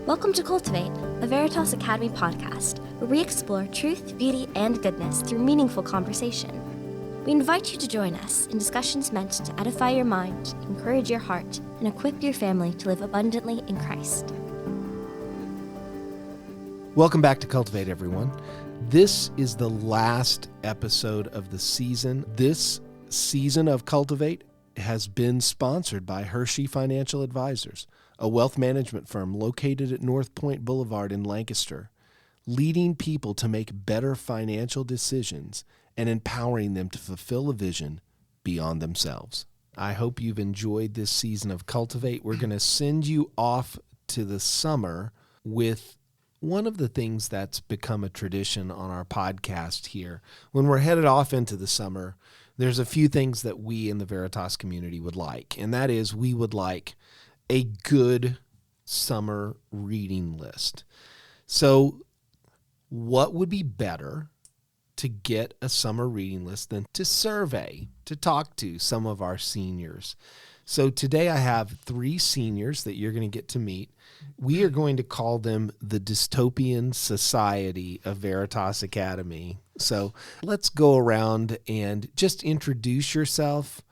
Welcome to Cultivate, a Veritas Academy podcast, where we explore truth, beauty, and goodness through meaningful conversation. We invite you to join us in discussions meant to edify your mind, encourage your heart, and equip your family to live abundantly in Christ. Welcome back to Cultivate, everyone. This is the last episode of the season. This season of Cultivate has been sponsored by Hershey Financial Advisors, a wealth management firm located at North Point Boulevard in Lancaster, leading people to make better financial decisions and empowering them to fulfill a vision beyond themselves. I hope you've enjoyed this season of Cultivate. We're going to send you off to the summer with one of the things that's become a tradition on our podcast here. When we're headed off into the summer, there's a few things that we in the Veritas community would like, and that is we would like a good summer reading list. So what would be better to get a summer reading list than to survey, to talk to some of our seniors? So today I have 3 seniors that you're going to get to meet. We are going to call them the Dystopian Society of Veritas Academy. So let's go around and just introduce yourself.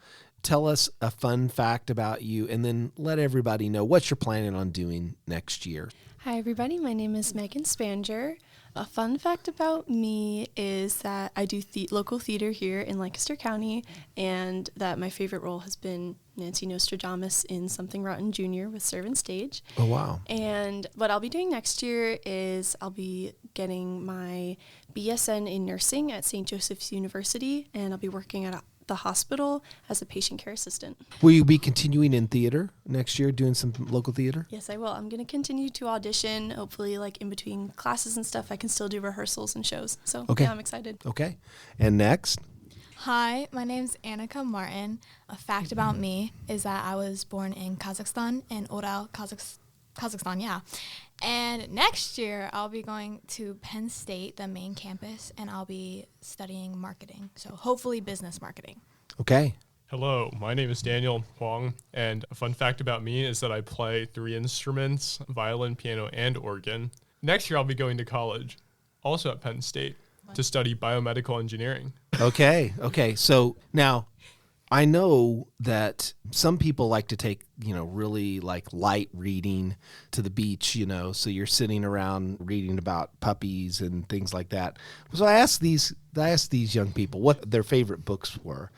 Tell us a fun fact about you, and then let everybody know what you're planning on doing next year. Hi, everybody. My name is Meghan Spanjer. A fun fact about me is that I do local theater here in Lancaster County, and that my favorite role has been Nancy Nostradamus in Something Rotten Jr. with Servant Stage. Oh, wow. And what I'll be doing next year is I'll be getting my BSN in nursing at St. Joseph's University, and I'll be working at the hospital as a patient care assistant. Will you be continuing in theater next year, doing some local theater? Yes, I will. I'm going to continue to audition. Hopefully, like in between classes and stuff, I can still do rehearsals and shows. So okay. Yeah, I'm excited. Okay. And next? Hi, my name's Annika Martin. A fact about me is that I was born in Kazakhstan, in Oral, Kazakhstan, yeah. And next year, I'll be going to Penn State, the main campus, and I'll be studying marketing. So hopefully business marketing. Okay. Hello, my name is Daniel Huang, and a fun fact about me is that I play 3 instruments, violin, piano, and organ. Next year, I'll be going to college, also at Penn State, to study biomedical engineering. Okay. So now, I know that some people like to take, really like light reading to the beach, so you're sitting around reading about puppies and things like that. So I asked these young people what their favorite books were.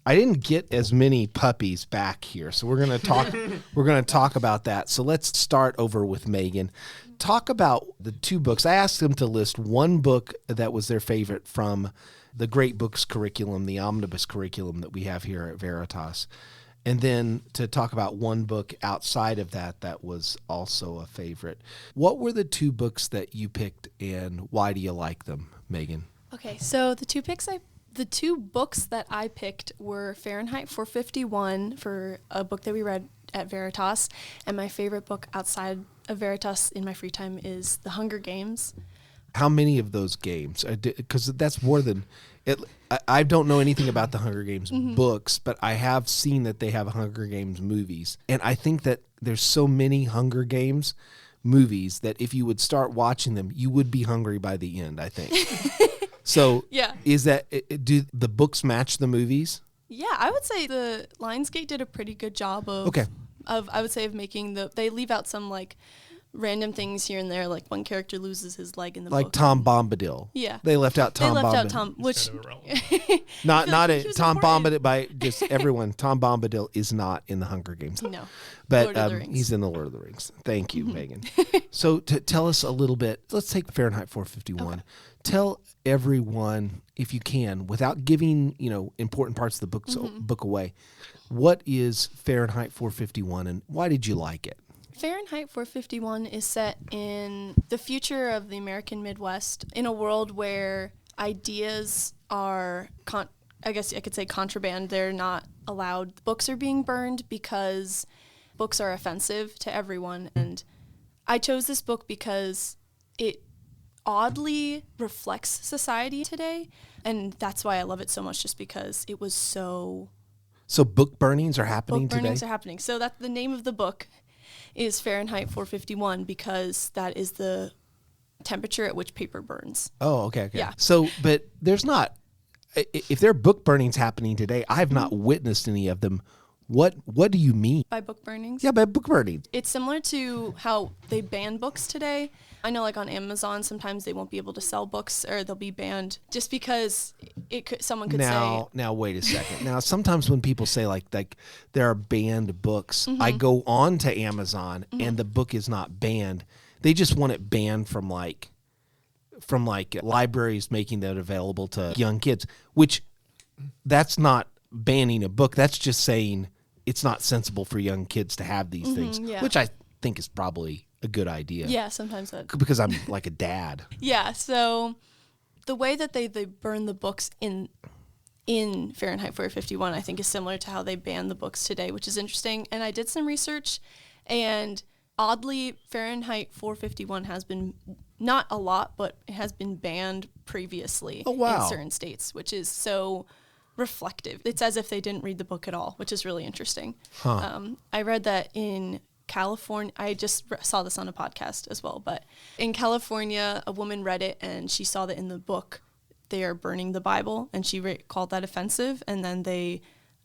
I didn't get as many puppies back here, so we're going to talk about that. So let's start over with Meghan. Talk about the 2 books. I asked them to list one book that was their favorite from the Great Books curriculum, the omnibus curriculum that we have here at Veritas, and then to talk about one book outside of that was also a favorite. What were the 2 books that you picked, and why do you like them, Meghan? Okay, so the 2 books that I picked were Fahrenheit 451 for a book that we read at Veritas, and my favorite book outside of Veritas in my free time is The Hunger Games. How many of those games? Because that's more than it. I don't know anything about the Hunger Games books, but I have seen that they have Hunger Games movies. And I think that there's so many Hunger Games movies that if you would start watching them, you would be hungry by the end, I think. So yeah. Do the books match the movies? Yeah, I would say the Lionsgate did a pretty good job of making they leave out some like random things here and there, like one character loses his leg in the book. Like Tom Bombadil. Yeah. They left out Tom Bombadil. Not Tom Bombadil by just everyone. Tom Bombadil is not in the Hunger Games. No. But he's in the Lord of the Rings. Thank you, Meghan. So tell us a little bit. Let's take Fahrenheit 451. Okay. Tell everyone, if you can, without giving, important parts of the book away, what is Fahrenheit 451 and why did you like it? Fahrenheit 451 is set in the future of the American Midwest in a world where ideas are, I guess I could say contraband. They're not allowed. Books are being burned because books are offensive to everyone. And I chose this book because it oddly reflects society today. And that's why I love it so much, just because it was so... So book burnings are happening today? Book burnings are happening. So that's the name of the book. is Fahrenheit 451 because that is the temperature at which paper burns. Oh, okay. Yeah. So, but there's not, if there are book burnings happening today, I have not witnessed any of them. What do you mean? By book burnings? Yeah, by book burnings. It's similar to how they ban books today. I know, like on Amazon, sometimes they won't be able to sell books, or they'll be banned just because someone could say. Now, wait a second. Now, sometimes when people say like there are banned books, I go on to Amazon and the book is not banned. They just want it banned from libraries making that available to young kids, which that's not banning a book. That's just saying it's not sensible for young kids to have these things, yeah. which I think is probably a good idea. Yeah, sometimes that. Because I'm like a dad. Yeah, so the way that they burn the books in Fahrenheit 451, I think, is similar to how they ban the books today, which is interesting. And I did some research, and oddly, Fahrenheit 451 has been, not a lot, but it has been banned previously in certain states, which is so reflective. It's as if they didn't read the book at all, which is really interesting. I read that in California, I just saw this on a podcast as well, but in California, a woman read it and she saw that in the book they are burning the Bible, and she called that offensive, and then they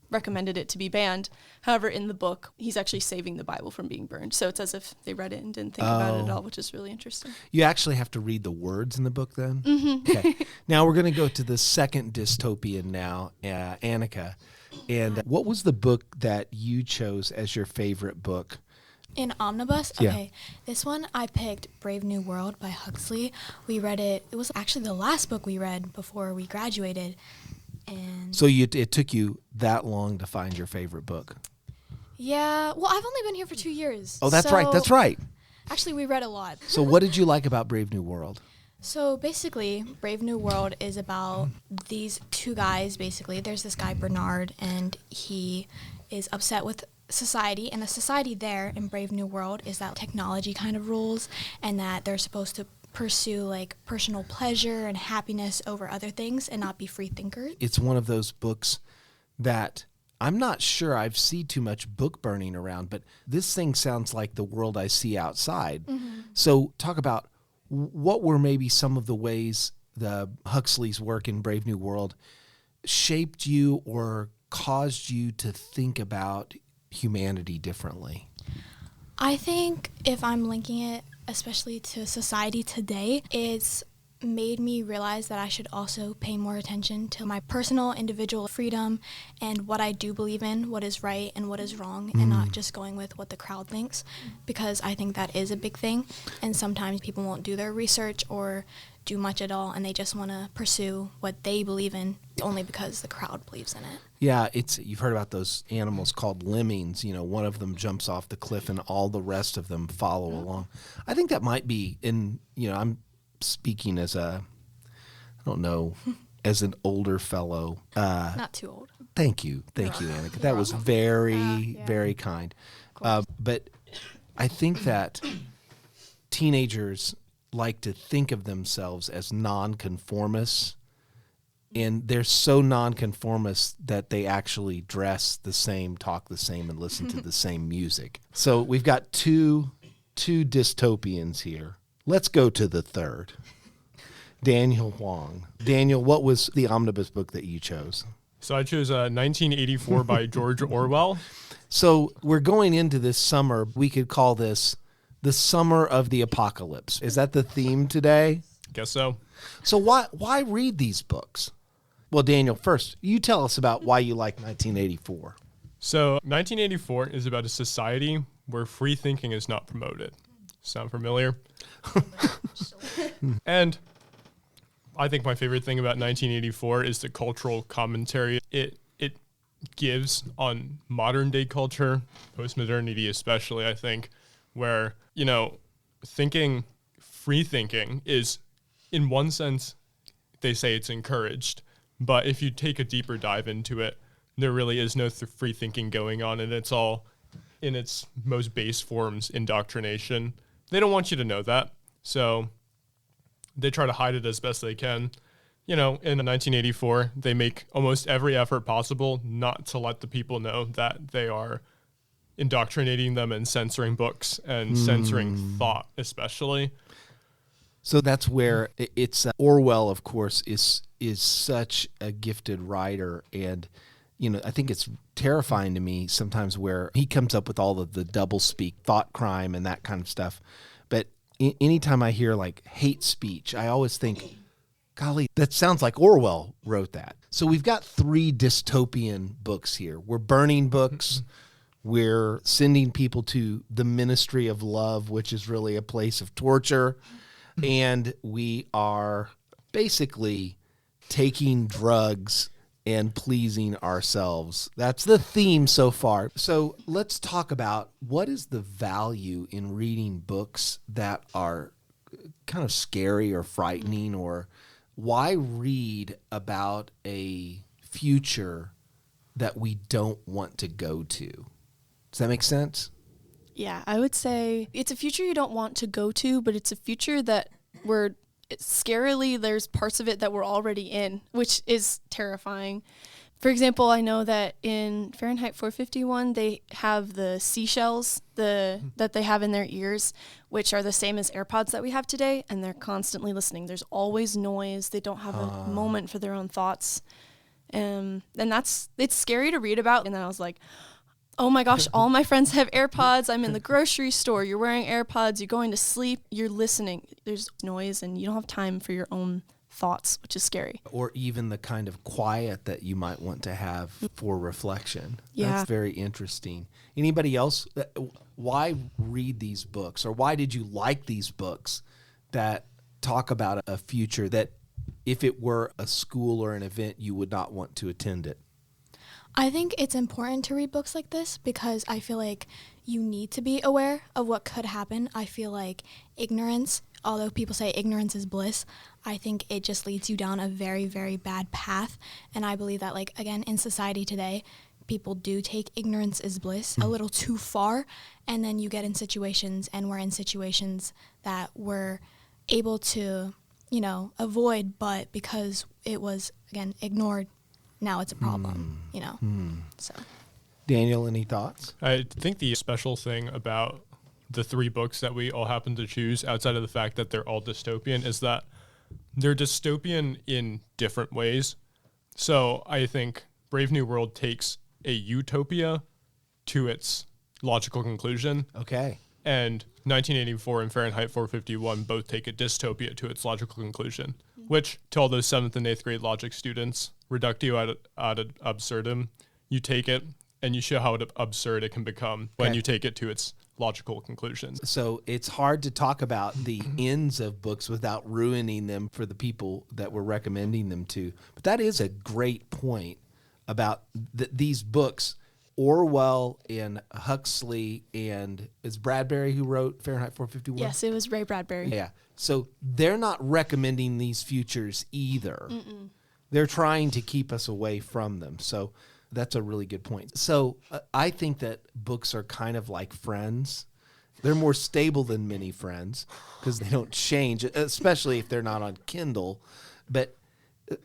recommended it to be banned. However, in the book, he's actually saving the Bible from being burned. So it's as if they read it and didn't think about it at all, which is really interesting. You actually have to read the words in the book then? Okay. Now we're going to go to the second dystopian now, Annika. And what was the book that you chose as your favorite book? In Omnibus? Yeah. Okay. This one I picked Brave New World by Huxley. We read it. It was actually the last book we read before we graduated. And So it took you that long to find your favorite book? yeah, well, I've only been here for 2 years. Oh, that's right. That's right. Actually, we read a lot. So what did you like about Brave New World? So basically, Brave New World is about these two guys, basically. There's this guy, Bernard, and he is upset with society. And the society there in Brave New World is that technology kind of rules, and that they're supposed to pursue like personal pleasure and happiness over other things and not be free thinkers. It's one of those books that I'm not sure I've seen too much book burning around, but this thing sounds like the world I see outside. So talk about what were maybe some of the ways the Huxley's work in Brave New World shaped you or caused you to think about humanity differently? I think if I'm linking it especially to society today, it's made me realize that I should also pay more attention to my personal individual freedom and what I do believe in, what is right and what is wrong, and not just going with what the crowd thinks, because I think that is a big thing. And sometimes people won't do their research or do much at all, and they just want to pursue what they believe in only because the crowd believes in it. Yeah, you've heard about those animals called lemmings. You know, one of them jumps off the cliff and all the rest of them follow along. I think that might be I'm speaking as I don't know, as an older fellow. Not too old. Thank you, Annika. That was very kind. But I think that teenagers like to think of themselves as nonconformists, and they're so nonconformist that they actually dress the same, talk the same, and listen to the same music. So we've got two dystopians here. Let's go to the third. Daniel Huang. Daniel, what was the omnibus book that you chose? So I chose 1984 by George Orwell. So we're going into this summer. We could call this the summer of the apocalypse. Is that the theme today? Guess so. So why read these books? Well, Daniel, first, you tell us about why you like 1984. So 1984 is about a society where free thinking is not promoted. Sound familiar? And I think my favorite thing about 1984 is the cultural commentary it gives on modern day culture, postmodernity especially, I think, where, free thinking is, in one sense, they say it's encouraged. But if you take a deeper dive into it, there really is no free thinking going on, and it's all, in its most base forms, indoctrination. They don't want you to know that, so they try to hide it as best they can. In 1984, they make almost every effort possible not to let the people know that they are indoctrinating them and censoring books and censoring thought, especially. So that's where it's Orwell, of course, is such a gifted writer, and I think it's terrifying to me sometimes where he comes up with all of the doublespeak, thought crime, and that kind of stuff. But anytime I hear like hate speech, I always think, golly, that sounds like Orwell wrote that. So we've got 3 dystopian books here. We're burning books. We're sending people to the Ministry of Love, which is really a place of torture. And we are basically taking drugs and pleasing ourselves. That's the theme so far. So let's talk about what is the value in reading books that are kind of scary or frightening, or why read about a future that we don't want to go to? Does that make sense? Yeah, I would say it's a future you don't want to go to, but it's a future that scarily, there's parts of it that we're already in, which is terrifying. For example, I know that in Fahrenheit 451, they have the seashells that they have in their ears, which are the same as AirPods that we have today, and they're constantly listening. There's always noise. They don't have a moment for their own thoughts. And it's scary to read about. And then I was like, oh my gosh, all my friends have AirPods. I'm in the grocery store. You're wearing AirPods. You're going to sleep. You're listening. There's noise, and you don't have time for your own thoughts, which is scary. Or even the kind of quiet that you might want to have for reflection. Yeah. That's very interesting. Anybody else? Why read these books, or why did you like these books that talk about a future that if it were a school or an event, you would not want to attend it? I think it's important to read books like this because I feel like you need to be aware of what could happen. I feel like ignorance, although people say ignorance is bliss, I think it just leads you down a very, very bad path. And I believe that, like, again, in society today, people do take ignorance is bliss a little too far. And then you get in situations, and we're in situations that we're able to, avoid, but because it was, again, ignored, now it's a problem, So, Daniel, any thoughts? I think the special thing about the 3 books that we all happen to choose, outside of the fact that they're all dystopian, is that they're dystopian in different ways. So I think Brave New World takes a utopia to its logical conclusion. Okay. And 1984 and Fahrenheit 451 both take a dystopia to its logical conclusion, which, to all those 7th and 8th grade logic students, reductio ad absurdum, you take it and you show how absurd it can become when you take it to its logical conclusions. So it's hard to talk about the ends of books without ruining them for the people that we're recommending them to. But that is a great point about these books. Orwell and Huxley, and it's Bradbury who wrote Fahrenheit 451? Yes, it was Ray Bradbury. Yeah. So they're not recommending these futures either. They're trying to keep us away from them. So that's a really good point. So I think that books are kind of like friends. They're more stable than many friends because they don't change, especially if they're not on Kindle. But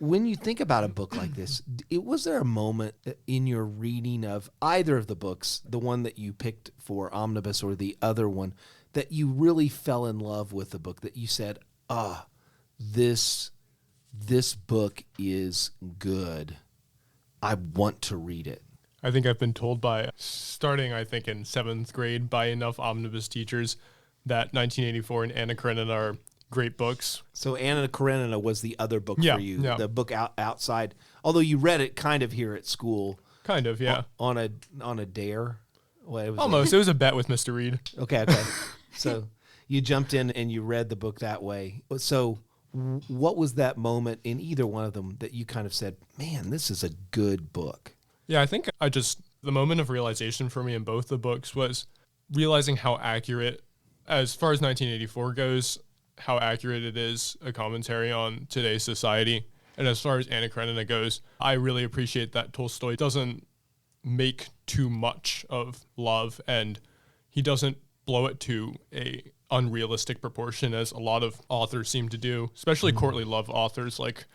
when you think about a book like this, was there a moment in your reading of either of the books, the one that you picked for Omnibus or the other one, that you really fell in love with the book, that you said, this book is good. I want to read it? I think I've been told starting in 7th grade by enough Omnibus teachers that 1984 and Anna Karenina are great books. So Anna Karenina was the other book for you, the book outside. Although you read it kind of here at school. Kind of, yeah. On a dare? Well, it was almost. It was a bet with Mr. Reed. Okay. So you jumped in and you read the book that way. So what was that moment in either one of them that you kind of said, man, this is a good book? Yeah, I think the moment of realization for me in both the books was realizing how accurate, as far as 1984 goes, how accurate it is a commentary on today's society. And as far as Anna Karenina goes, I really appreciate that Tolstoy doesn't make too much of love, and he doesn't blow it to a unrealistic proportion as a lot of authors seem to do, especially courtly love authors like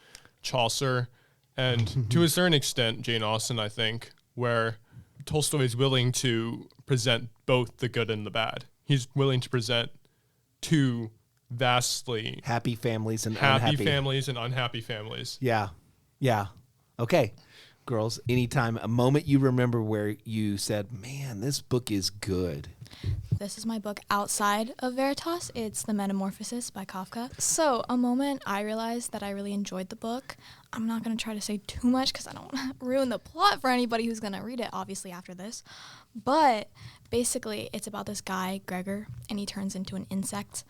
Chaucer and to a certain extent Jane Austen, I think, where Tolstoy is willing to present both the good and the bad. He's willing to present two vastly Happy families and happy unhappy families and unhappy families. Yeah. Yeah. Okay. Girls, anytime, a moment you remember where you said, man, this book is good. This is my book outside of Veritas. It's The Metamorphosis by Kafka. So a moment I realized that I really enjoyed the book. I'm not going to try to say too much because I don't want to ruin the plot for anybody who's going to read it, obviously, after this. But basically, it's about this guy, Gregor, and he turns into an insect.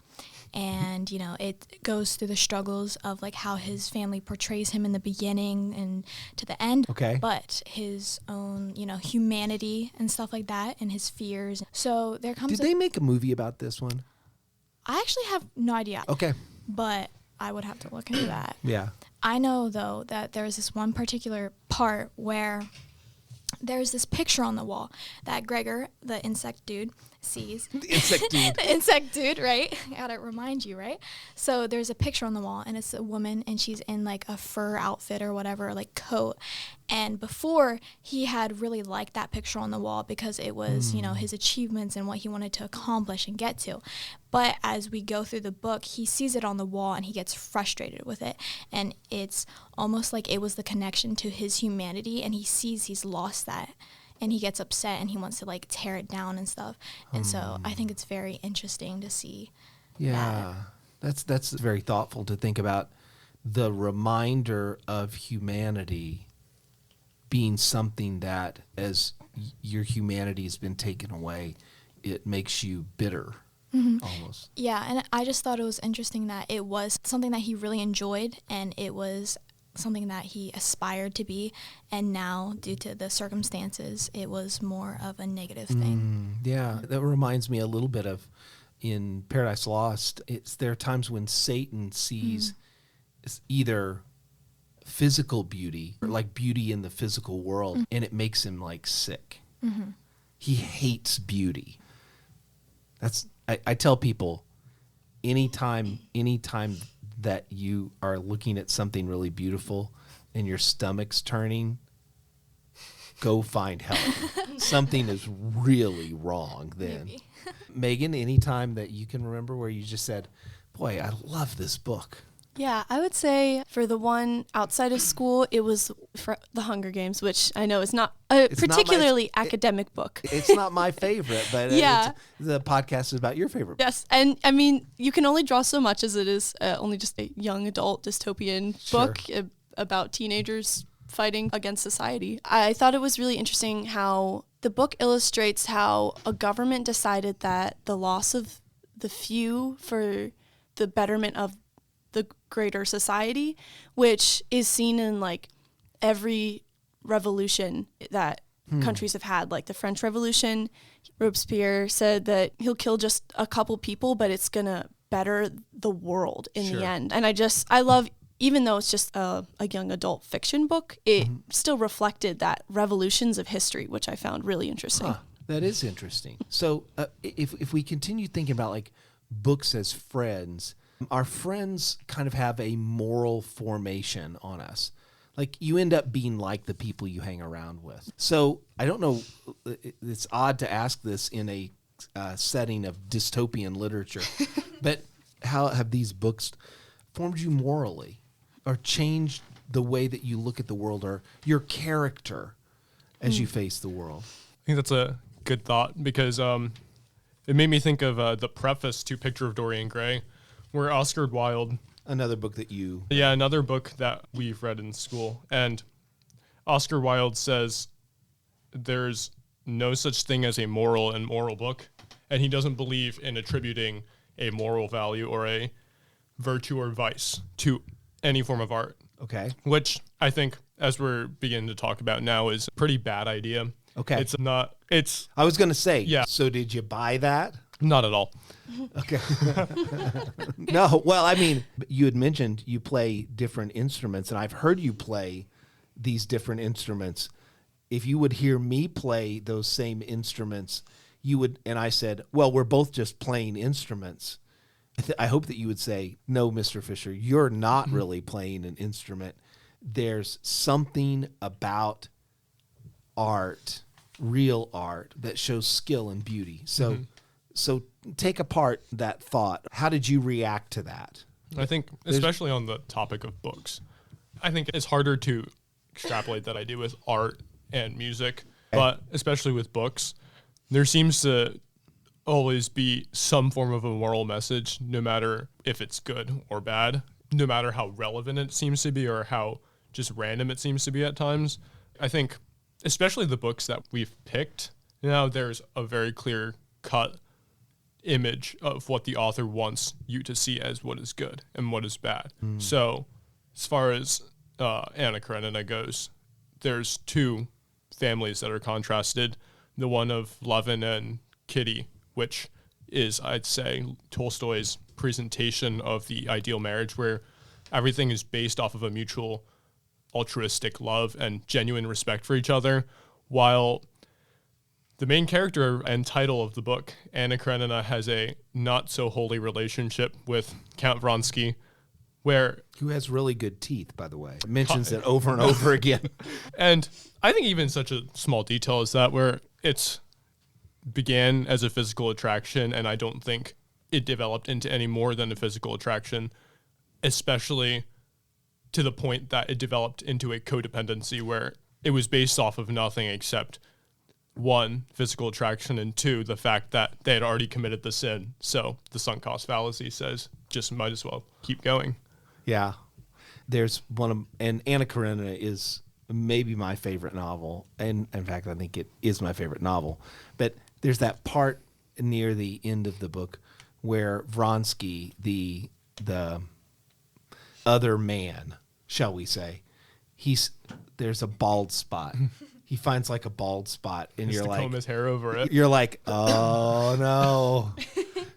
And, you know, it goes through the struggles of, like, how his family portrays him in the beginning and to the end. Okay. But his own, you know, humanity and stuff like that and his fears. So there comes Did they make a movie about this one? I actually have no idea. Okay. But I would have to look into that. Yeah. I know, though, that there's this one particular part where there's this picture on the wall that Gregor, the insect dude, sees. The insect dude. The insect dude, right? I gotta remind you, right? So there's a picture on the wall, and it's a woman, and she's in like a fur outfit or whatever, like coat. And before, he had really liked that picture on the wall because it was, you know, his achievements and what he wanted to accomplish and get to. But as we go through the book, he sees it on the wall and he gets frustrated with it. And it's almost like it was the connection to his humanity, and he sees he's lost that. And he gets upset and he wants to like tear it down and stuff. And so I think it's very interesting to see. Yeah. That's very thoughtful to think about the reminder of humanity being something that as your humanity has been taken away, it makes you bitter. Almost. Yeah, and I just thought it was interesting that it was something that he really enjoyed, and it was something that he aspired to be, and now, due to the circumstances, it was more of a negative thing. Yeah, that reminds me a little bit of in Paradise Lost. There are times when Satan sees either physical beauty or like beauty in the physical world, and it makes him like sick. He hates beauty. I tell people, anytime that you are looking at something really beautiful and your stomach's turning, go find help. Something is really wrong then. Maybe. Megan, anytime that you can remember where you just said, boy, I love this book. Yeah, I would say for the one outside of school, it was for The Hunger Games, which I know is not a particularly academic book. It's not my favorite, but Yeah. the podcast is about your favorite book. Yes, and I mean, you can only draw so much as it is only just a young adult dystopian book about teenagers fighting against society. I thought it was really interesting how the book illustrates how a government decided that the loss of the few for the betterment of the greater society, which is seen in like every revolution that countries have had, like the French Revolution. Robespierre said that he'll kill just a couple people, but it's gonna better the world in the end. And I love, even though it's just a young adult fiction book, it still reflected that revolutions of history, which I found really interesting. That is interesting. So if we continue thinking about like books as friends, our friends kind of have a moral formation on us. Like you end up being like the people you hang around with. So I don't know, it's odd to ask this in a setting of dystopian literature, but how have these books formed you morally or changed the way that you look at the world or your character as you face the world? I think that's a good thought because it made me think of the preface to Picture of Dorian Gray, where Oscar Wilde... Another book that you... Yeah, another book that we've read in school. And Oscar Wilde says there's no such thing as a moral and moral book. And he doesn't believe in attributing a moral value or a virtue or vice to any form of art. Okay. Which I think, as we're beginning to talk about now, is a pretty bad idea. Okay. It's not... It's... I was going to say, Yeah. So did you buy that? Not at all. Okay. No, well, I mean, you had mentioned you play different instruments, and I've heard you play these different instruments. If you would hear me play those same instruments, you would, and I said, well, we're both just playing instruments. I hope that you would say, no, Mr. Fisher, you're not really playing an instrument. There's something about art real art that shows skill and beauty. So take apart that thought. How did you react to that? I think, especially on the topic of books, I think it's harder to extrapolate that idea with art and music, but especially with books, there seems to always be some form of a moral message, no matter if it's good or bad, no matter how relevant it seems to be or how just random it seems to be at times. I think, especially the books that we've picked, there's a very clear cut image of what the author wants you to see as what is good and what is bad. So as far as Anna Karenina goes, there's two families that are contrasted, the one of Levin and Kitty, which is, I'd say, Tolstoy's presentation of the ideal marriage, where everything is based off of a mutual altruistic love and genuine respect for each other, while the main character and title of the book, Anna Karenina, has a not-so-holy relationship with Count Vronsky, who has really good teeth, by the way. It mentions it over and over again. And I think even such a small detail as that, where it's began as a physical attraction, and I don't think it developed into any more than a physical attraction, especially to the point that it developed into a codependency where it was based off of nothing except one, physical attraction, and two, the fact that they had already committed the sin. So the sunk cost fallacy says just might as well keep going. Yeah. There's and Anna Karenina is maybe my favorite novel. And in fact, I think it is my favorite novel. But there's that part near the end of the book where Vronsky, the other man, shall we say, there's a bald spot. He finds like a bald spot, and you're like, comb his hair over it. You're like, oh no,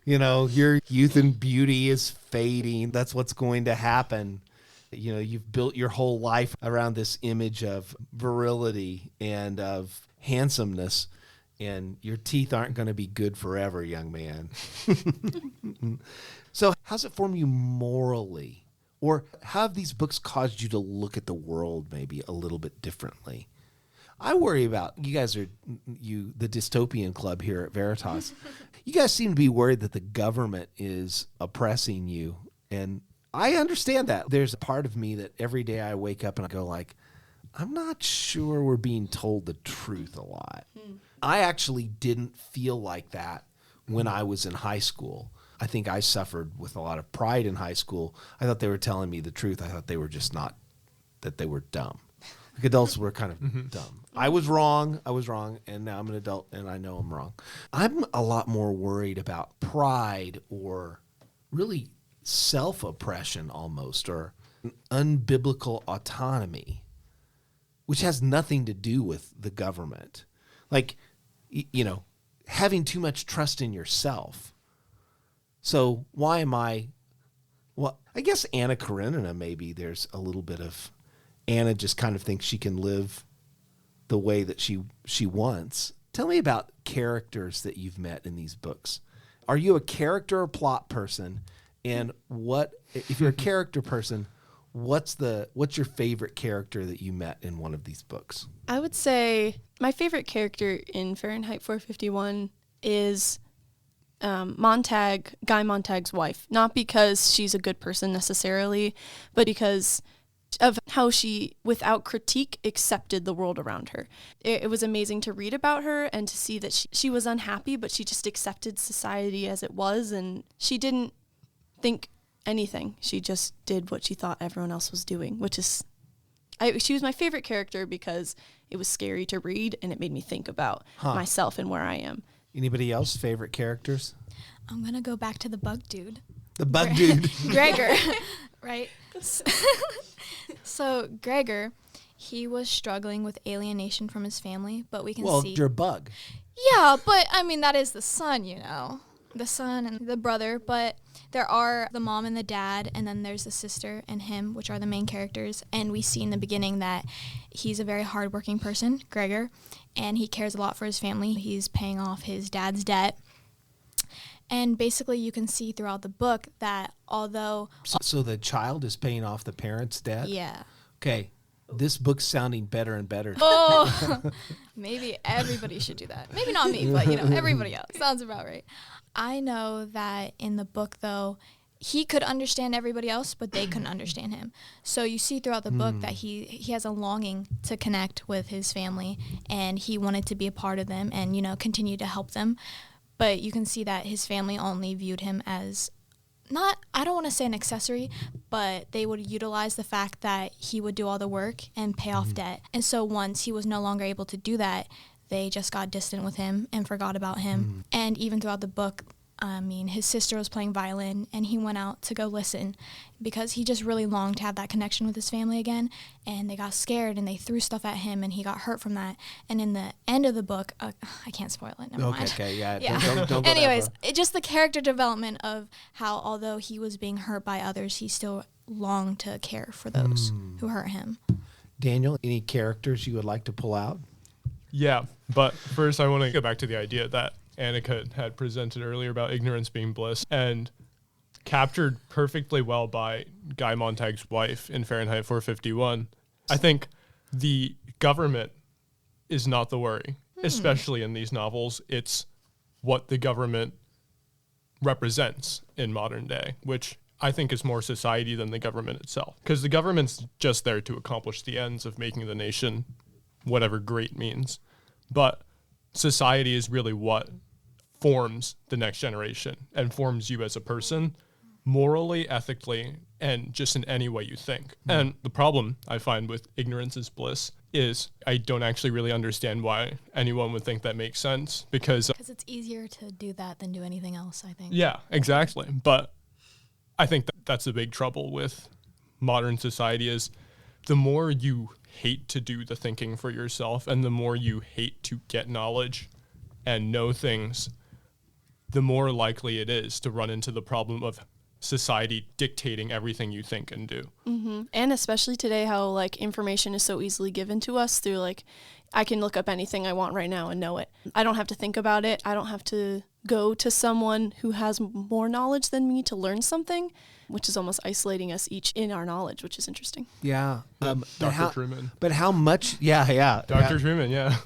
your youth and beauty is fading. That's what's going to happen. You've built your whole life around this image of virility and of handsomeness, and your teeth aren't going to be good forever, young man. So, how's it form you morally, or how have these books caused you to look at the world maybe a little bit differently? I worry about, you guys are the dystopian club here at Veritas. You guys seem to be worried that the government is oppressing you. And I understand that. There's a part of me that every day I wake up and I go like, I'm not sure we're being told the truth a lot. I actually didn't feel like that when I was in high school. I think I suffered with a lot of pride in high school. I thought they were telling me the truth. I thought they were just not, that they were dumb. Like adults were kind of dumb. I was wrong, and now I'm an adult, and I know I'm wrong. I'm a lot more worried about pride or really self-oppression almost, or unbiblical autonomy, which has nothing to do with the government. Like, having too much trust in yourself. So why am I... Well, I guess Anna Karenina, maybe there's a little bit of... Anna just kind of thinks she can live the way that she wants. Tell me about characters that you've met in these books. Are you a character or plot person? And if you're a character person, what's your favorite character that you met in one of these books? I would say my favorite character in Fahrenheit 451 is Guy Montag's wife. Not because she's a good person necessarily, but because of how she, without critique, accepted the world around her. It was amazing to read about her and to see that she was unhappy, but she just accepted society as it was, and she didn't think anything. She just did what she thought everyone else was doing, which is... she was my favorite character because it was scary to read, and it made me think about myself and where I am. Anybody else favorite characters? I'm going to go back to the bug dude. The bug dude. Gregor, right? So Gregor, he was struggling with alienation from his family, but we can see... Well, you're a bug. Yeah, but I mean, that is the son, the son and the brother, but there are the mom and the dad, and then there's the sister and him, which are the main characters, and we see in the beginning that he's a very hardworking person, Gregor, and he cares a lot for his family. He's paying off his dad's debt. And basically, you can see throughout the book that although... So the child is paying off the parents' debt? Yeah. Okay. This book's sounding better and better. Oh, maybe everybody should do that. Maybe not me, but everybody else. Sounds about right. I know that in the book, though, he could understand everybody else, but they couldn't understand him. So you see throughout the book that he has a longing to connect with his family, and he wanted to be a part of them and, continue to help them. But you can see that his family only viewed him as I don't want to say an accessory, but they would utilize the fact that he would do all the work and pay off debt. And so once he was no longer able to do that, they just got distant with him and forgot about him. And even throughout the book, his sister was playing violin, and he went out to go listen because he just really longed to have that connection with his family again. And they got scared, and they threw stuff at him, and he got hurt from that. And in the end of the book, I can't spoil it. Never mind. Okay, yeah. Don't go Anyways, that just the character development of how, although he was being hurt by others, he still longed to care for those who hurt him. Daniel, any characters you would like to pull out? Yeah, but first I want to go back to the idea that Annika had presented earlier about ignorance being bliss, and captured perfectly well by Guy Montag's wife in Fahrenheit 451. I think the government is not the worry, especially in these novels. It's what the government represents in modern day, which I think is more society than the government itself. Because the government's just there to accomplish the ends of making the nation whatever great means. But society is really what forms the next generation and forms you as a person morally, ethically, and just in any way you think. And the problem I find with ignorance is bliss is I don't actually really understand why anyone would think that makes sense, because it's easier to do that than do anything else, I think. Yeah, exactly. But I think that's the big trouble with modern society is the more you hate to do the thinking for yourself and the more you hate to get knowledge and know things, the more likely it is to run into the problem of society dictating everything you think and do. And especially today, how information is so easily given to us through I can look up anything I want right now and know it. I don't have to think about it. I don't have to go to someone who has more knowledge than me to learn something, which is almost isolating us each in our knowledge, which is interesting. Yeah. Dr. Truman. But how much? Yeah. Dr. Truman, yeah.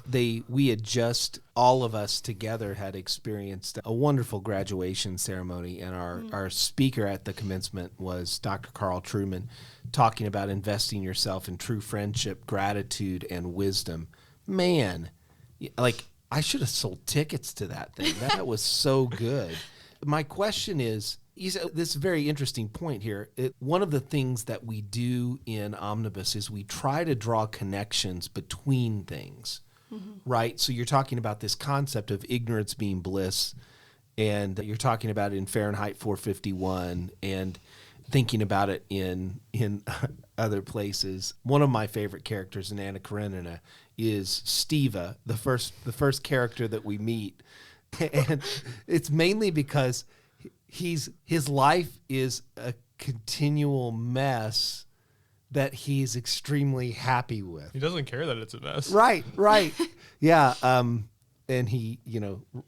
We had just, all of us together had experienced a wonderful graduation ceremony, and our speaker at the commencement was Dr. Carl Truman, talking about investing yourself in true friendship, gratitude, and wisdom. Man, I should have sold tickets to that thing. That was so good. My question is, this very interesting point here. One of the things that we do in Omnibus is we try to draw connections between things, right? So you're talking about this concept of ignorance being bliss, and you're talking about it in Fahrenheit 451, and thinking about it in other places. One of my favorite characters in Anna Karenina is Steva, the first character that we meet, and it's mainly because his life is a continual mess that he's extremely happy with. He doesn't care that it's a mess. Right. Yeah. And he,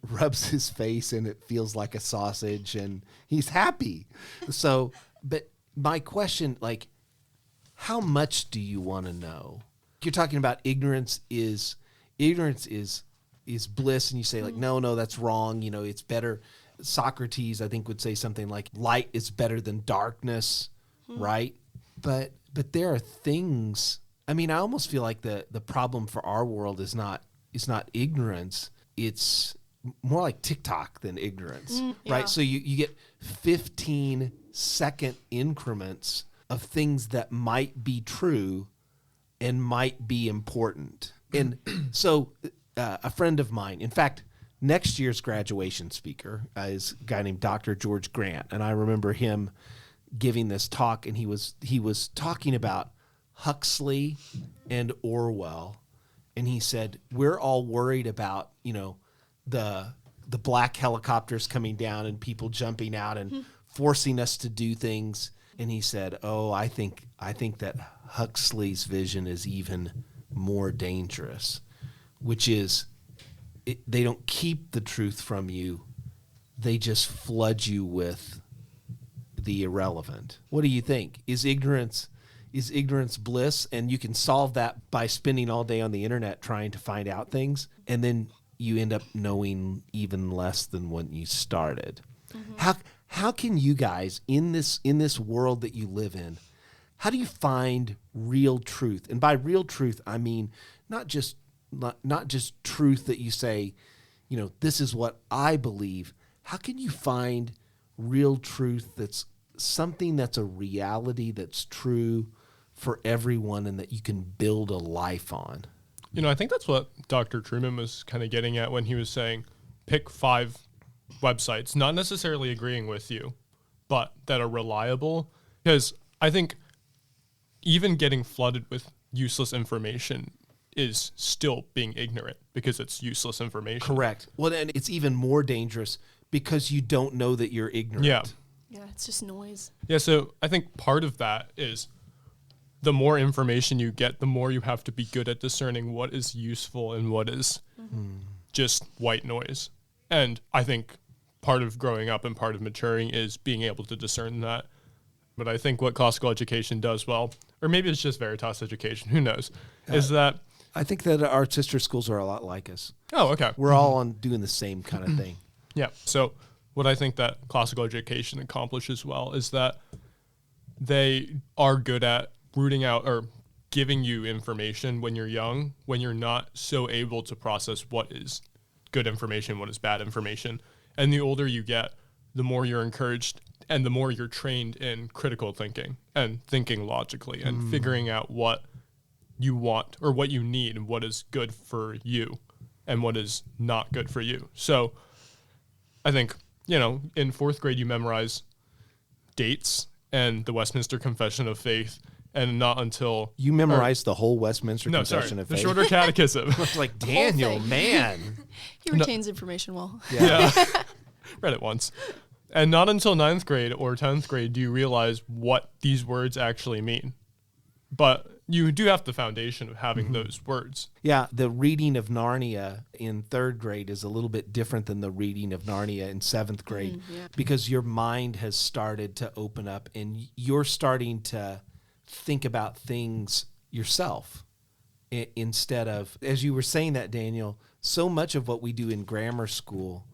rubs his face and it feels like a sausage and he's happy. So, but my question, how much do you want to know? You're talking about ignorance is bliss, and you say no, that's wrong. It's better. Socrates, I think, would say something like light is better than darkness, right? But there are things. I almost feel like the problem for our world is not ignorance. It's more like TikTok than ignorance, right? So you get 15-second increments of things that might be true and might be important. And so a friend of mine, in fact, next year's graduation speaker is a guy named Dr. George Grant, and I remember him giving this talk, and he was talking about Huxley and Orwell, and he said, we're all worried about the black helicopters coming down and people jumping out and forcing us to do things, and he said, I think that Huxley's vision is even more dangerous, which is they don't keep the truth from you. They just flood you with the irrelevant. What do you think? Is ignorance is ignorance bliss, and you can solve that by spending all day on the internet trying to find out things, and then you end up knowing even less than when you started. How can you guys in this world that you live in, how do you find real truth? And by real truth, I mean not just truth that you say, this is what I believe. How can you find real truth that's something that's a reality that's true for everyone and that you can build a life on? I think that's what Dr. Truman was kind of getting at when he was saying, pick 5 websites, not necessarily agreeing with you, but that are reliable. Because I think even getting flooded with useless information is still being ignorant because it's useless information. Correct. Well, and it's even more dangerous because you don't know that you're ignorant. Yeah. Yeah, it's just noise. Yeah, so I think part of that is the more information you get, the more you have to be good at discerning what is useful and what is just white noise. And I think part of growing up and part of maturing is being able to discern that. But I think what classical education does well, or maybe it's just Veritas education, who knows, is that... I think that our sister schools are a lot like us. Oh, okay. We're all on doing the same kind of thing. Yeah. So what I think that classical education accomplishes well is that they are good at rooting out or giving you information when you're young, when you're not so able to process what is good information, what is bad information. And the older you get, the more you're encouraged and the more you're trained in critical thinking and thinking logically and figuring out what you want or what you need and what is good for you and what is not good for you. So I think, in 4th grade, you memorize dates and the Westminster Confession of Faith, and not until... You memorized the whole Westminster Confession of Faith? The Shorter Catechism. I was like, Daniel, man. He retains information well. Yeah. Read it once. And not until 9th grade or 10th grade do you realize what these words actually mean. But you do have the foundation of having those words. Yeah, the reading of Narnia in 3rd grade is a little bit different than the reading of Narnia in 7th grade because your mind has started to open up and you're starting to think about things yourself instead of, as you were saying that, Daniel, so much of what we do in grammar school,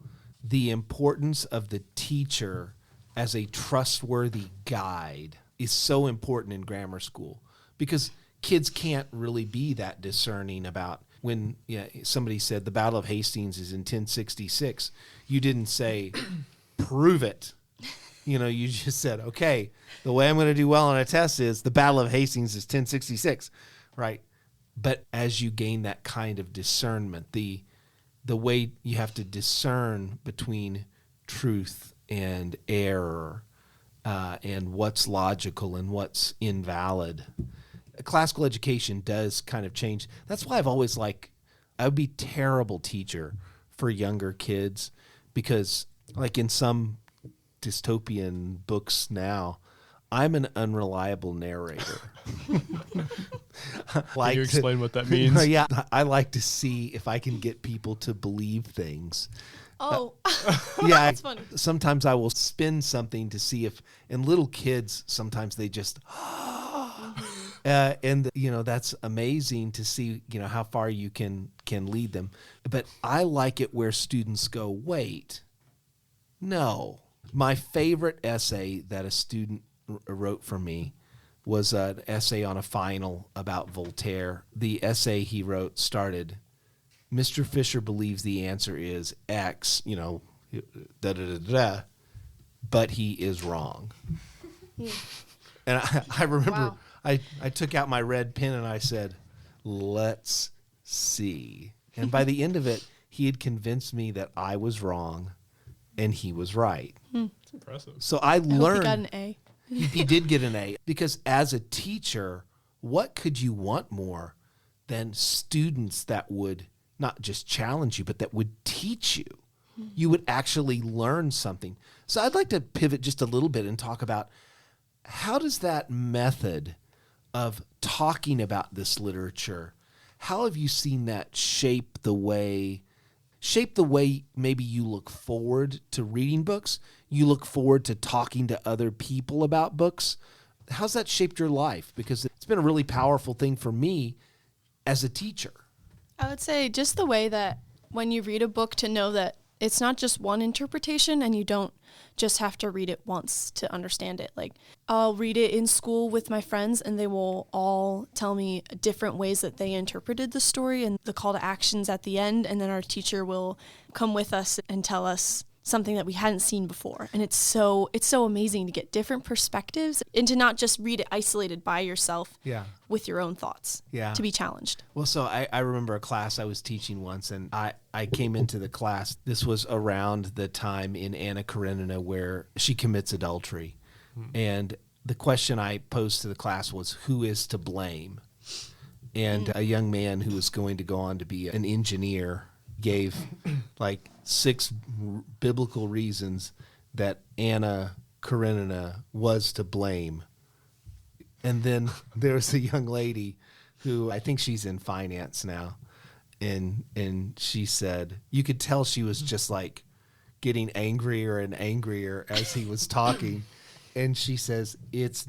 the importance of the teacher as a trustworthy guide is so important in grammar school because kids can't really be that discerning about when somebody said the Battle of Hastings is in 1066. You didn't say, prove it. You just said, okay, the way I'm going to do well on a test is the Battle of Hastings is 1066, right? But as you gain that kind of discernment, the way you have to discern between truth and error and what's logical and what's invalid, classical education does kind of change. That's why I've always I would be a terrible teacher for younger kids because in some dystopian books now, I'm an unreliable narrator. Can you explain what that means? Yeah, I like to see if I can get people to believe things. Oh, yeah, that's funny. Sometimes I will spin something to see if, and little kids, sometimes they just, and that's amazing to see, how far you can lead them. But I like it where students go, wait, no. My favorite essay that a student wrote for me was an essay on a final about Voltaire. The essay he wrote started, Mr. Fisher believes the answer is X, but he is wrong. And I remember I took out my red pen and I said, let's see. And by the end of it, he had convinced me that I was wrong and he was right. That's impressive. So I learned. Hope he got an A. He did get an A because as a teacher, what could you want more than students that would not just challenge you, but that would teach you? You would actually learn something. So I'd like to pivot just a little bit and talk about how does that method of talking about this literature, how have you seen that shape the way maybe you look forward to reading books, you look forward to talking to other people about books? How's that shaped your life? Because it's been a really powerful thing for me as a teacher. I would say just the way that when you read a book to know that it's not just one interpretation and you don't just have to read it once to understand it. Like, I'll read it in school with my friends and they will all tell me different ways that they interpreted the story and the call to actions at the end, and then our teacher will come with us and tell us something that we hadn't seen before. And it's so amazing to get different perspectives and to not just read it isolated by yourself with your own thoughts, to be challenged. Well, so I remember a class I was teaching once, and I came into the class. This was around the time in Anna Karenina where she commits adultery. And the question I posed to the class was, who is to blame? And a young man who was going to go on to be an engineer gave like 6 biblical reasons that Anna Karenina was to blame. And then there was a young lady who, I think she's in finance now, and she said, you could tell she was just like getting angrier and angrier as he was talking. And she says, it's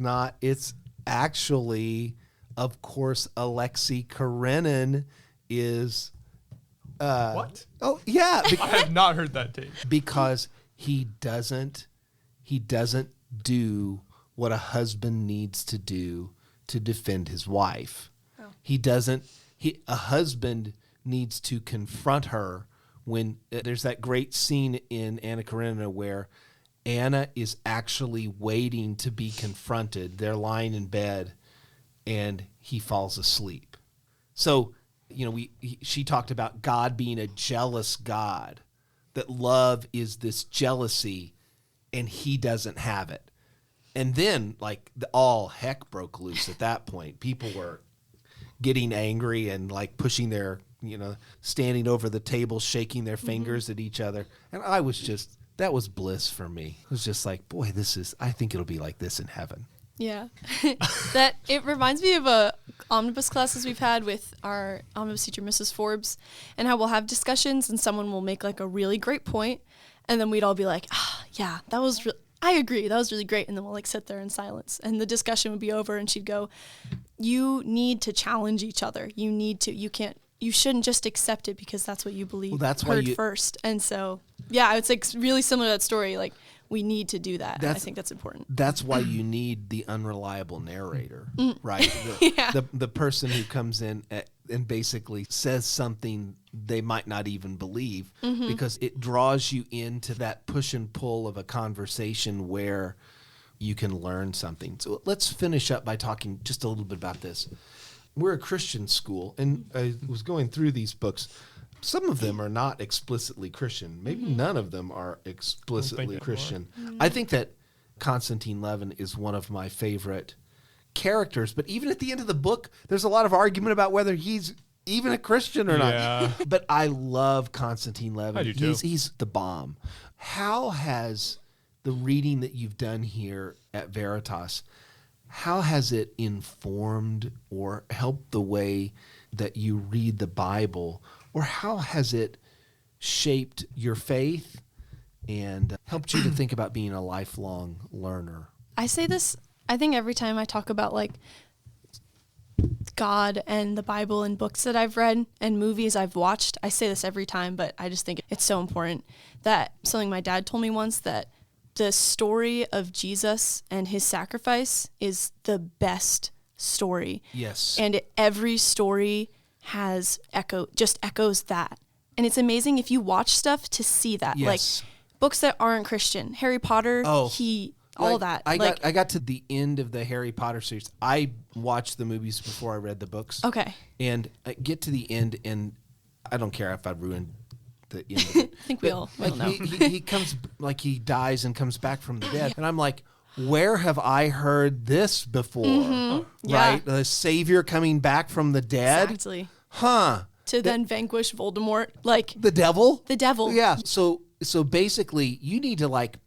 actually, of course, Alexei Karenin is... what? Oh, yeah. I have not heard that tape. Because he doesn't do what a husband needs to do to defend his wife. Oh. A husband needs to confront her when there's that great scene in Anna Karenina where Anna is actually waiting to be confronted. They're lying in bed and he falls asleep. So, she talked about God being a jealous God, that love is this jealousy and he doesn't have it. And then all heck broke loose at that point. People were getting angry and like pushing their, standing over the table, shaking their fingers at each other. And that was bliss for me. It was just like, boy, I think it'll be like this in heaven. Yeah. That it reminds me of omnibus classes we've had with our omnibus teacher, Mrs. Forbes, and how we'll have discussions and someone will make like a really great point, and then we'd all be like, yeah, I agree, that was really great, and then we'll like sit there in silence and the discussion would be over and she'd go, you need to challenge each other. You shouldn't just accept it because that's what you believe first. And so, yeah, I would say really similar to that story, like, we need to do that. I think that's important. That's why you need the unreliable narrator, right? The person who comes in and basically says something they might not even believe, because it draws you into that push and pull of a conversation where you can learn something. So let's finish up by talking just a little bit about this. We're a Christian school, and I was going through these books. Some of them are not explicitly Christian. Maybe none of them are explicitly Christian. I think that Konstantin Levin is one of my favorite characters, but even at the end of the book, there's a lot of argument about whether he's even a Christian or not. But I love Konstantin Levin. I do too. He's the bomb. How has the reading that you've done here at Veritas, how has it informed or helped the way that you read the Bible? Or how has it shaped your faith and helped you to think about being a lifelong learner? I say this, I think every time I talk about like God and the Bible and books that I've read and movies I've watched, I say this every time, but I just think it's so important. That something my dad told me once, that the story of Jesus and his sacrifice is the best story. Yes. And every story just echoes that. And it's amazing if you watch stuff to see that. Yes. Like books that aren't Christian, Harry Potter, all that. I got to the end of the Harry Potter series. I watched the movies before I read the books. Okay. And I get to the end, and I don't care if I ruined the end of it. I think we all know. He comes, like he dies and comes back from the dead. And I'm like, where have I heard this before? Right? Yeah. The Savior coming back from the dead? Exactly. Huh. Then vanquish Voldemort. Like the devil? The devil. Yeah. So basically you need to like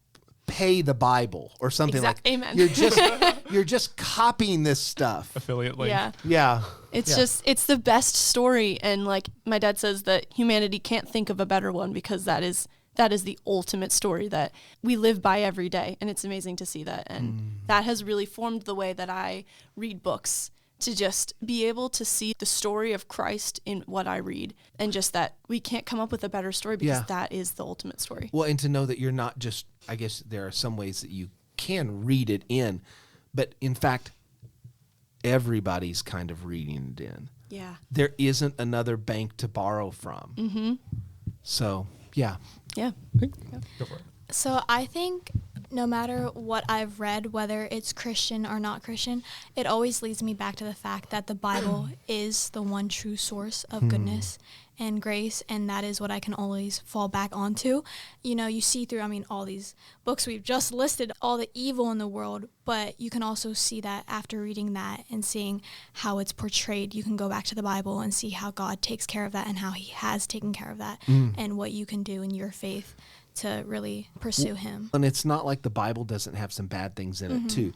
pay the Bible or something Amen. You're just copying this stuff. Affiliate link. Yeah. Yeah. It's the best story, and like my dad says that humanity can't think of a better one because that is the ultimate story that we live by every day, and it's amazing to see that. And that has really formed the way that I read books, to just be able to see the story of Christ in what I read, and just that we can't come up with a better story because that is the ultimate story. Well, and to know that you're not just, I guess there are some ways that you can read it in, but in fact, everybody's kind of reading it in. Yeah. There isn't another bank to borrow from. Mm-hmm. So, yeah. Yeah. Go for it. So I think no matter what I've read, whether it's Christian or not Christian, it always leads me back to the fact that the Bible is the one true source of goodness and grace, and that is what I can always fall back onto. You know, you see through, all these books we've just listed, all the evil in the world, but you can also see that after reading that and seeing how it's portrayed, you can go back to the Bible and see how God takes care of that and how he has taken care of that and what you can do in your faith to really pursue him. And it's not like the Bible doesn't have some bad things in it too.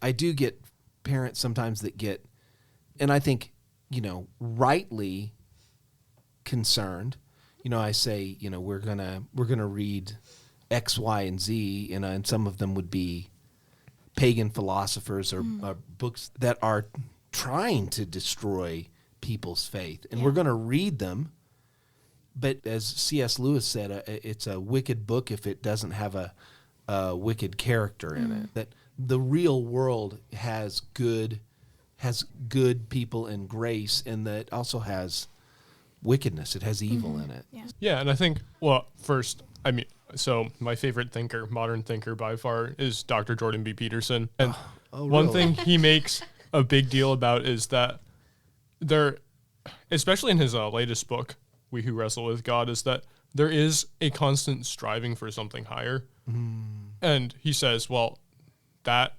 I do get parents sometimes that get, and I think, rightly concerned. I say, we're gonna read X, Y, and Z, and some of them would be pagan philosophers or books that are trying to destroy people's faith, and we're going to read them. But as C.S. Lewis said, it's a wicked book if it doesn't have a wicked character in it. That the real world has good people and grace, and that also has wickedness. It has evil in it. Yeah, and I think, first, so my favorite thinker, modern thinker by far, is Dr. Jordan B. Peterson. And one thing he makes a big deal about is that there, especially in his latest book, We Who Wrestle with God, is that there is a constant striving for something higher. And he says, that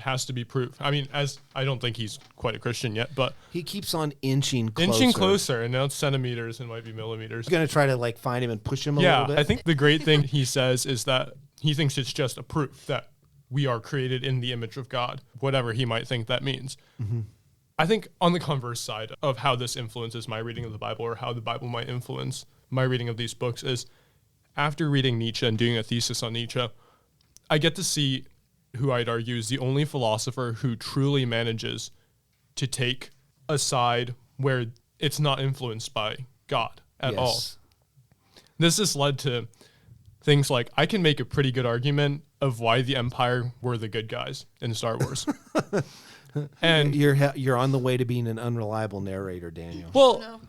has to be proof. As I don't think he's quite a Christian yet, but he keeps on inching closer. And now it's centimeters and might be millimeters. He's going to try to find him and push him a little bit. I think the great thing he says is that he thinks it's just a proof that we are created in the image of God, whatever he might think that means. I think on the converse side of how this influences my reading of the Bible, or how the Bible might influence my reading of these books, is after reading Nietzsche and doing a thesis on Nietzsche, I get to see who I'd argue is the only philosopher who truly manages to take a side where it's not influenced by God at all. This has led to things like, I can make a pretty good argument of why the Empire were the good guys in Star Wars. And you're on the way to being an unreliable narrator, Daniel. Well,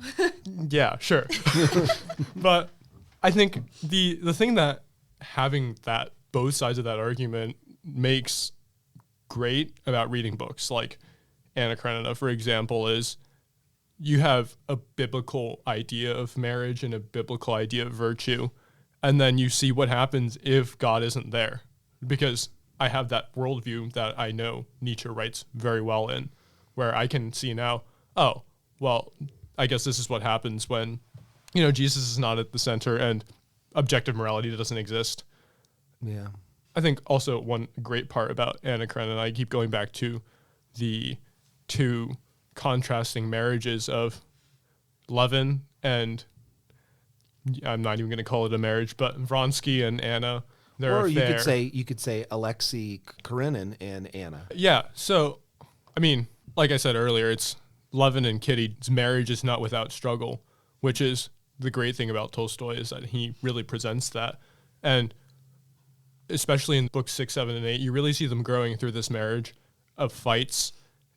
yeah, sure. But I think the thing that having that both sides of that argument makes great about reading books like Anna Karenina, for example, is you have a biblical idea of marriage and a biblical idea of virtue, and then you see what happens if God isn't there. Because I have that worldview that I know Nietzsche writes very well in, where I can see now, I guess this is what happens when, Jesus is not at the center and objective morality doesn't exist. Yeah. I think also one great part about Anna Karenina, I keep going back to the two contrasting marriages of Levin and, I'm not even going to call it a marriage, but Vronsky and Anna. Or you could say Alexei Karenin and Anna. Yeah. So, like I said earlier, it's Levin and Kitty's marriage is not without struggle, which is the great thing about Tolstoy, is that he really presents that. And especially in books 6, 7, and 8, you really see them growing through this marriage of fights,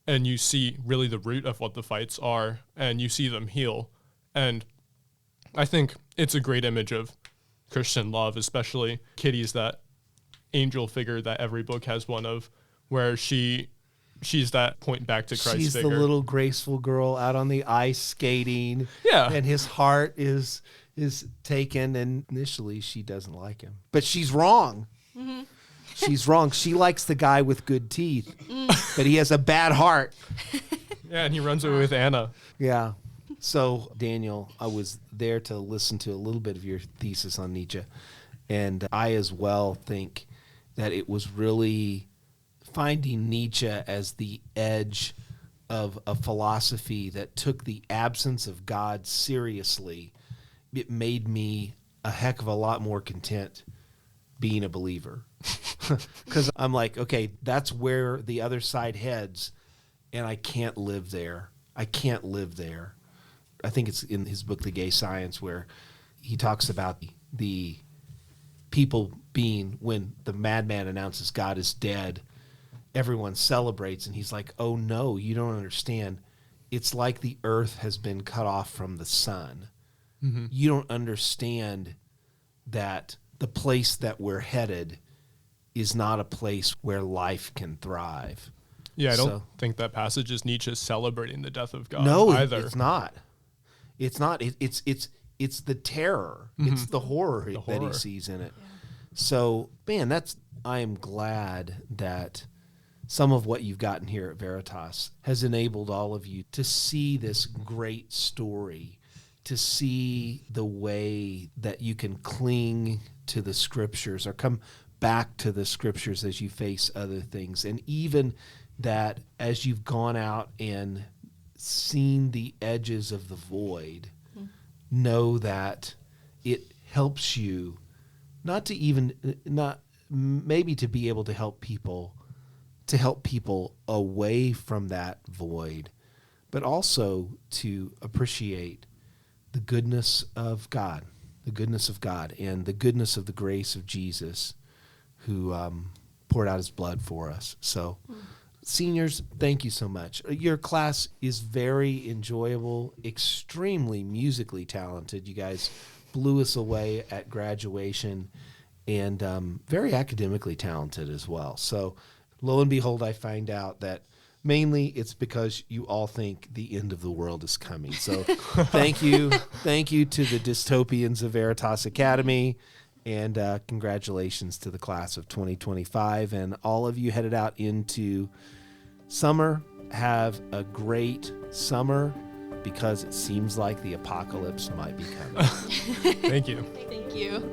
and you see really the root of what the fights are, and you see them heal. And I think it's a great image of Christian love, especially Kitty's that angel figure that every book has one of, where she's that point back to Christ she's figure. The little graceful girl out on the ice skating. Yeah. And his heart is taken, and initially she doesn't like him. But she's wrong. Mm-hmm. She's wrong. She likes the guy with good teeth, but he has a bad heart. Yeah, and he runs away with Anna. Yeah. So, Daniel, I was there to listen to a little bit of your thesis on Nietzsche, and I as well think that it was really finding Nietzsche as the edge of a philosophy that took the absence of God seriously. It made me a heck of a lot more content being a believer. Because I'm like, okay, that's where the other side heads, and I can't live there. I can't live there. I think it's in his book, The Gay Science, where he talks about the people being, when the madman announces God is dead, everyone celebrates, and he's like, oh no, you don't understand. It's like the earth has been cut off from the sun. Mm-hmm. You don't understand that the place that we're headed is not a place where life can thrive. Yeah, I don't think that passage is Nietzsche celebrating the death of God no, either. It's not. It's not. It's the terror. Mm-hmm. It's the horror that he sees in it. Yeah. So, man, I am glad that some of what you've gotten here at Veritas has enabled all of you to see this great story, to see the way that you can cling to the scriptures or come back to the scriptures as you face other things. And even that as you've gone out and seen the edges of the void, know that it helps you maybe to be able to help people away from that void, but also to appreciate the goodness of God and the goodness of the grace of Jesus, who poured out his blood for us. So, seniors, thank you so much. Your class is very enjoyable, extremely musically talented. You guys blew us away at graduation, and very academically talented as well. So, lo and behold, I find out that mainly it's because you all think the end of the world is coming. So thank you to the dystopians of Veritas Academy, and congratulations to the class of 2025. And all of you headed out into summer, have a great summer, because it seems like the apocalypse might be coming. Thank you. Thank you.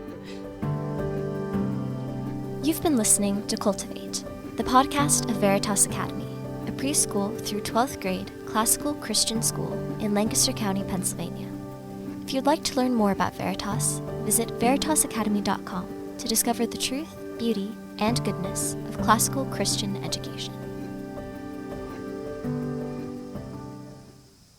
You've been listening to Cultivate, the podcast of Veritas Academy, a preschool through 12th grade classical Christian school in Lancaster County, Pennsylvania. If you'd like to learn more about Veritas, visit veritasacademy.com to discover the truth, beauty, and goodness of classical Christian education.